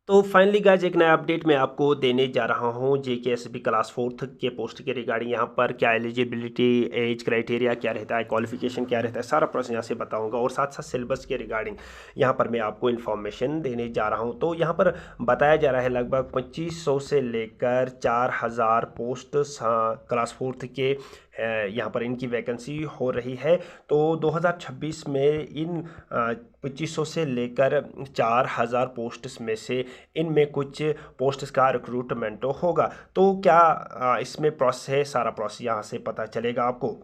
तो finally guys एक नया अपडेट मैं आपको देने जा रहा हूँ जेकेएसबी क्लास फोर्थ के पोस्ट के रिगार्डिंग। यहाँ पर क्या एलिजिबिलिटी, एज क्राइटेरिया क्या रहता है, क्वालिफिकेशन क्या रहता है, सारा प्रोसेस यहाँ से बताऊंगा और साथ साथ सिलेबस के रिगार्डिंग यहाँ पर मैं आपको इन्फॉर्मेशन देने जा रहा हूँ। तो यहाँ पर बताया जा रहा है लगभग 2500 से लेकर 4000 पोस्ट क्लास फोर्थ के यहाँ पर इनकी वैकेंसी हो रही है। तो 2026 में इन 2500 से लेकर 4000 पोस्ट्स में से इनमें कुछ पोस्ट्स का रिक्रूटमेंट होगा। तो क्या इसमें प्रोसेस है, सारा प्रोसेस यहाँ से पता चलेगा आपको।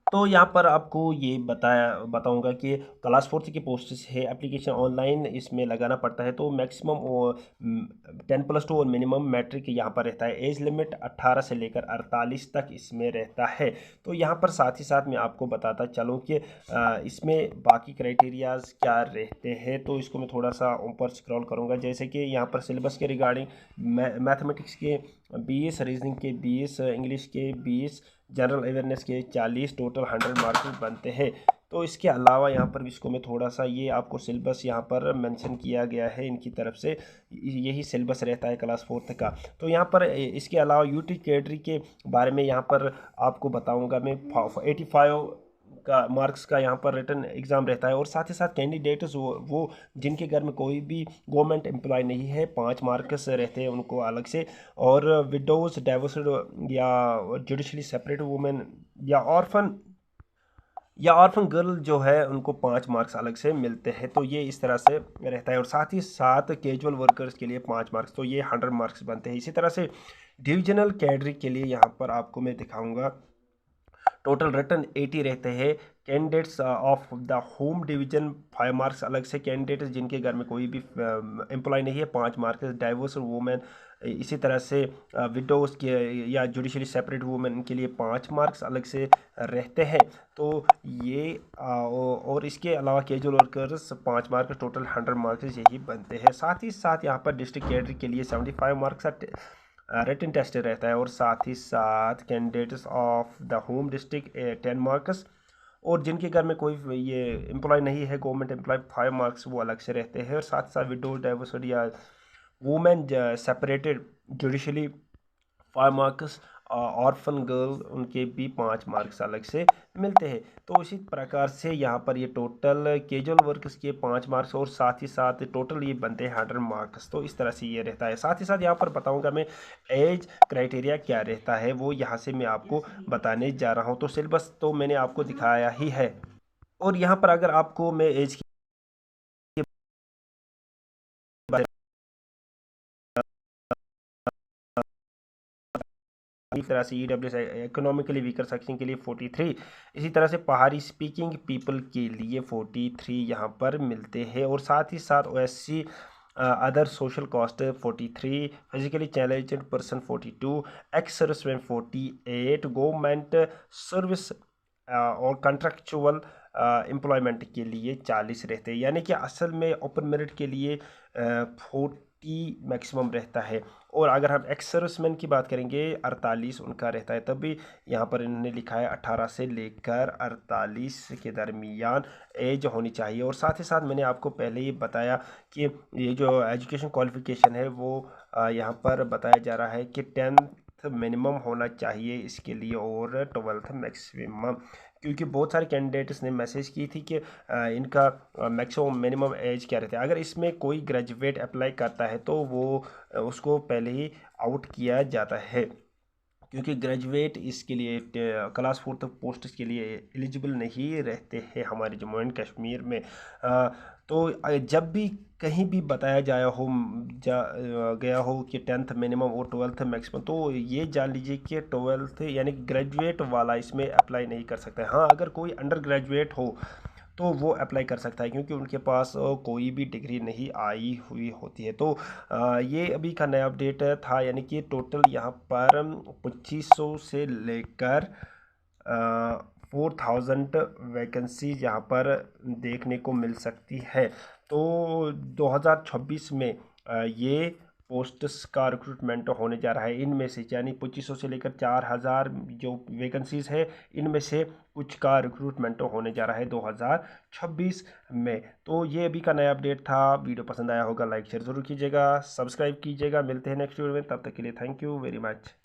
तो यहाँ पर आपको ये बताऊंगा कि क्लास फोर्थ की पोस्ट है, एप्लीकेशन ऑनलाइन इसमें लगाना पड़ता है। तो मैक्सिमम 10+2 और मिनिमम मैट्रिक यहाँ पर रहता है। एज लिमिट 18 से लेकर 48 तक इसमें रहता है। तो यहाँ पर साथ ही साथ मैं आपको बताता चलूँ कि इसमें बाकी क्राइटेरियाज क्या रहते हैं। तो इसको मैं थोड़ा सा ऊपर स्क्रॉल करूँगा। जैसे कि यहाँ पर सिलेबस के रिगार्डिंग मैथमेटिक्स के 20, रीजनिंग के 20, इंग्लिश के 20, जनरल अवेयरनेस के 40, टोटल 100 मार्क्स बनते हैं। तो इसके अलावा यहाँ पर इसको मैं थोड़ा सा ये आपको सिलेबस यहाँ पर मेंशन किया गया है इनकी तरफ से, यही सिलेबस रहता है क्लास फोर्थ का। तो यहाँ पर इसके अलावा यूटी कैटेगरी के बारे में यहाँ पर आपको बताऊँगा मैं। 85 का मार्क्स का यहाँ पर रिटन एग्ज़ाम रहता है। और साथ ही साथ कैंडिडेट्स वो जिनके घर में कोई भी गवर्नमेंट एम्प्लॉय नहीं है, 5 मार्क्स रहते हैं उनको अलग से। और विडोज, डाइवर्सिड या जुडिशली सेपरेट वुमेन या ऑर्फन गर्ल जो है उनको 5 मार्क्स अलग से मिलते हैं। तो ये इस तरह से रहता है। और साथ ही साथ कैजुअल वर्कर्स के लिए 5 मार्क्स, तो ये 100 मार्क्स बनते हैं। इसी तरह से डिविजनल कैटेगरी के लिए यहाँ पर आपको मैं दिखाऊंगा। टोटल रिटर्न 80 रहते हैं। Candidates of the home division 5 marks अलग से। कैंडिडेट्स जिनके घर में कोई भी एम्प्लॉय नहीं है, 5 मार्क्स। डाइवर्स वुमेन, इसी तरह से विडोज के या जुडिशली सेपरेट वुमेन के लिए 5 मार्क्स अलग से रहते हैं। तो ये और इसके अलावा casual workers 5 marks, total 100 marks यही बनते हैं। साथ ही साथ यहाँ पर डिस्ट्रिक्ट कैडर के लिए 75 मार्क्स रिटन टेस्ट रहता है। और साथ ही साथ candidates of the home district 10 marks. और जिनके घर में कोई ये एम्प्लॉय नहीं है, गवर्नमेंट एम्प्लॉय, 5 मार्क्स वो अलग से रहते हैं। और साथ साथ विडोज, डाइवर्सिड या women separated judicially 5 marks. Orphan girl उनके भी 5 मार्क्स अलग से मिलते हैं। तो इसी प्रकार से यहाँ पर ये टोटल कैजुअल वर्क्स के 5 मार्क्स और साथ ही साथ टोटल ये बनते हैं 100 मार्क्स। तो इस तरह से ये रहता है। साथ ही साथ यहाँ पर बताऊँगा मैं एज क्राइटेरिया क्या रहता है, वो यहाँ से मैं आपको बताने जा रहा हूँ। तो सिलेबस तो मैंने आपको दिखाया ही है। और यहाँ पर अगर आपको मैं एज की इसी तरह से ईडब्ल्यू इकोनॉमिकली वीकर सेक्शन के लिए 43। इसी तरह से पहाड़ी स्पीकिंग पीपल के लिए 43 यहाँ पर मिलते हैं। और साथ ही साथ OSC other social cost 43, physically challenged person 42, ex serviceman 48, government service और कॉन्ट्रेक्चुअल एम्प्लॉयमेंट के लिए 40 रहते हैं। यानी कि असल में ओपन मेरिट के लिए 40 मैक्सिमम रहता है। और अगर हम एक्स सर्विसमैन की बात करेंगे 48 उनका रहता है। तभी यहाँ पर इन्होंने लिखा है 18 से लेकर 48 के दरमियान एज होनी चाहिए। और साथ ही साथ मैंने आपको पहले ही बताया कि ये जो एजुकेशन क्वालिफिकेशन है वो यहाँ पर बताया जा रहा है कि 10th मिनिमम होना चाहिए इसके लिए और 12th मैक्सिमम। क्योंकि बहुत सारे कैंडिडेट्स ने मैसेज की थी कि इनका मैक्सिमम मिनिमम एज क्या रहता है। अगर इसमें कोई ग्रेजुएट अप्लाई करता है तो वो उसको पहले ही आउट किया जाता है, क्योंकि ग्रेजुएट इसके लिए क्लास फोर्थ पोस्ट के लिए एलिजिबल नहीं रहते हैं हमारे जम्मू एंड कश्मीर में। तो जब भी कहीं भी बताया गया हो कि 10th मिनिमम और 12th मैक्सिमम, तो ये जान लीजिए कि 12th यानी कि ग्रेजुएट वाला इसमें अप्लाई नहीं कर सकता है। हाँ, अगर कोई अंडर ग्रेजुएट हो तो वो अप्लाई कर सकता है, क्योंकि उनके पास कोई भी डिग्री नहीं आई हुई होती है। तो ये अभी का नया अपडेट था। यानी कि टोटल यहाँ पर 2500 से लेकर 4000 वैकेंसीज यहाँ पर देखने को मिल सकती है। तो 2026 में ये पोस्ट्स का रिक्रूटमेंट होने जा रहा है। इनमें से यानी 2500 से लेकर 4000 जो वैकेंसीज़ है, इनमें से कुछ का रिक्रूटमेंट होने जा रहा है 2026 में। तो ये अभी का नया अपडेट था। वीडियो पसंद आया होगा लाइक शेयर ज़रूर कीजिएगा, सब्सक्राइब कीजिएगा। मिलते हैं नेक्स्ट वीडियो में, तब तक के लिए थैंक यू वेरी मच।